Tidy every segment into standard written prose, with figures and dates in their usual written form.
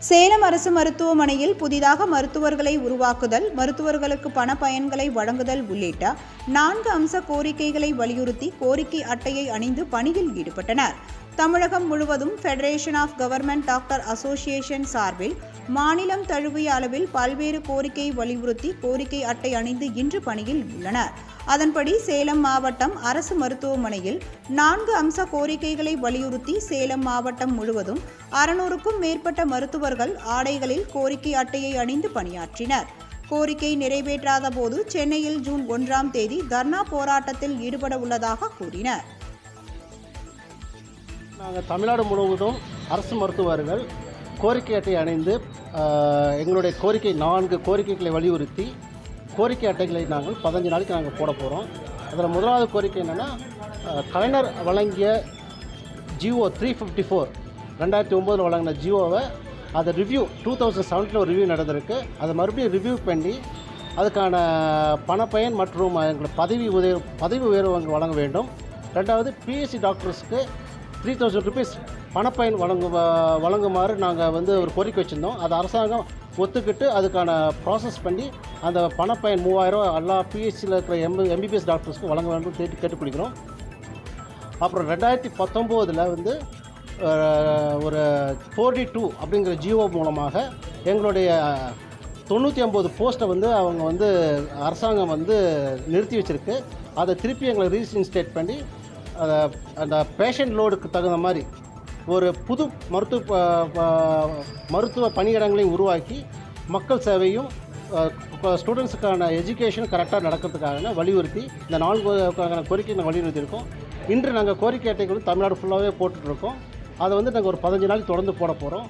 சேலம் அரசு மருத்துவமனையில் புதிதாக மருத்துவர்களை உருவாக்குதல், மருத்துவர்களுக்கு பண பயன்களை வழங்குதல் உள்ளிட்ட 4 அம்ச கோரிக்கைகளை வலியுறுத்தி கோரிக்கை அட்டையை அணிந்து பணியில் ஈடுபட்டனர். தமிழகம் முழுவதும் federation of government doctor association சார்பில் மாநிலம் தழுவிய அளவில் பல்வேறு கோரிக்கையை வலியுறுத்தி கோரிக்கை அட்டை அணிந்து இன்று பணியில் உள்ளனர். அதன்படி சேலம் மாவட்டம் அரசு மருத்துவமனையில் 4 அம்ச கோரிக்கைகளை வலியுறுத்தி சேலம் மாவட்டம் முழுவதும் 600க்கும் மேற்பட்ட மருத்துவர்கள் ஆடைகளில் கோரிக்கை அட்டையை அணிந்து பணியாற்றினர். கோரிக்கை நிறைவேற்றாத போது சென்னையில் ஜூன் 1ஆம் தேதி தர்ணா போராட்டத்தில் ஈடுபட உள்ளதாக கூறினர். நாங்கள் தமிழ்நாடு முழுவதும் அரசு மருத்துவர்கள் கோரிக்கை அட்டை அணிந்து எங்களுடைய 4 கோரிக்கைகளை வலியுறுத்தி கோரிக்கை அட்டைகளை நாங்கள் 15 நாளைக்கு நாங்கள் போட போகிறோம். அதில் முதலாவது கோரிக்கை என்னென்னா, கலைஞர் வழங்கிய ஜிஓ 354 2009 வழங்கின ஜிஓவை அதை ரிவ்யூ 2017 ஒரு ரிவ்யூ நடந்திருக்கு. அதை மறுபடியும் ரிவ்யூ பண்ணி அதுக்கான பணப்பயன் மற்றும் எங்களுக்கு பதவி உயர்வு வழங்க வேண்டும். ரெண்டாவது, பிஎஸ்சி டாக்டர்ஸ்க்கு 3000 rupees பணப்பயன் வழங்குமாறு நாங்கள் ஒரு கோரிக்கை வச்சுருந்தோம். அது அரசாங்கம் ஒத்துக்கிட்டு அதுக்கான ப்ராசஸ் பண்ணி அந்த பணப்பயன் 3000 எல்லா பிஎஸ்சியில் இருக்கிற எம்பிபிஎஸ் டாக்டர்ஸ்க்கு வழங்க வேண்டும் கேட்டுக்கொள்கிறோம். அப்புறம் 2019 ஒரு 42 அப்படிங்கிற ஜிஓ மூலமாக எங்களுடைய 950 போஸ்ட்டை அவங்க அரசாங்கம் நிறுத்தி வச்சுருக்கு. அதை திருப்பி எங்களை ரீஇன்ஸ்டேட் பண்ணி அந்த பேஷண்ட் லோடுக்கு தகுந்த மாதிரி ஒரு புது மருத்துவ பணியிடங்களையும் உருவாக்கி மக்கள் சேவையும் ஸ்டூடெண்ட்ஸுக்கான எஜுகேஷன் கரெக்டாக நடக்கிறதுக்காக வலியுறுத்தி இந்த 4 கோரிக்கை நாங்கள் வலியுறுத்தியிருக்கோம். இன்று நாங்கள் கோரிக்கை அட்டைகள் தமிழ்நாடு ஃபுல்லாகவே போட்டுட்ருக்கோம். அதை நாங்கள் ஒரு 15 நாளைக்கு தொடர்ந்து போட போகிறோம்.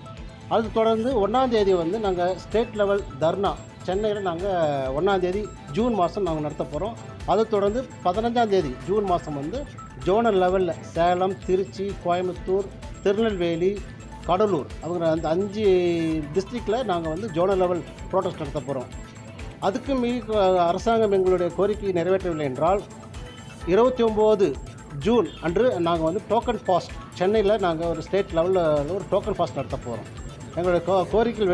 அது தொடர்ந்து 1ஆம் தேதி நாங்கள் ஸ்டேட் லெவல் தர்ணா சென்னையில் நாங்கள் 1ஆம் தேதி ஜூன் மாதம் நாங்கள் நடத்த போகிறோம். அதை தொடர்ந்து 15ஆம் தேதி ஜூன் மாதம் ஜோனல் லெவலில் சேலம், திருச்சி, கோயம்புத்தூர், திருநெல்வேலி, கடலூர் அப்படிங்கிற அந்த 5 டிஸ்ட்ரிக்டில் நாங்கள் ஜோனல் லெவல் ப்ரோட்டஸ்ட் நடத்த போகிறோம். அதுக்கு மீறி அரசாங்கம் எங்களுடைய கோரிக்கையை நிறைவேற்றவில்லை என்றால் 29 ஜூன் அன்று நாங்கள் டோக்கன் ஃபாஸ்ட் சென்னையில் நாங்கள் ஒரு ஸ்டேட் லெவலில் ஒரு டோக்கன் ஃபாஸ்ட் நடத்த போகிறோம். எங்களுடைய கோரிக்கைகள்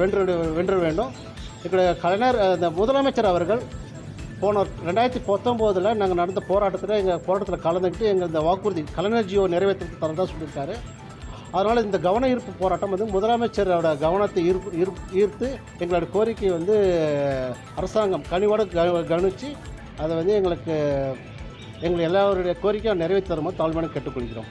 வென்ற வேண்டும். எங்களுடைய கலைஞர் முதலமைச்சர் அவர்கள் போன 2019 நாங்கள் நடந்த போராட்டத்தில் எங்கள் போராட்டத்தில் கலந்துக்கிட்டு எங்கள் இந்த வாக்குறுதி கலைஞர் ஜியோ நிறைவேற்ற தரதாக சொல்லியிருக்காரு. அதனால் இந்த கவன ஈர்ப்பு போராட்டம் முதலமைச்சரோட கவனத்தை ஈர்த்து எங்களோட கோரிக்கையை அரசாங்கம் கனிவோடு கவனித்து அதை எங்களுக்கு எல்லாருடைய கோரிக்கையை நிறைவேற்றி தருமாறு தாழ்மையான கேட்டுக்கொள்கிறோம்.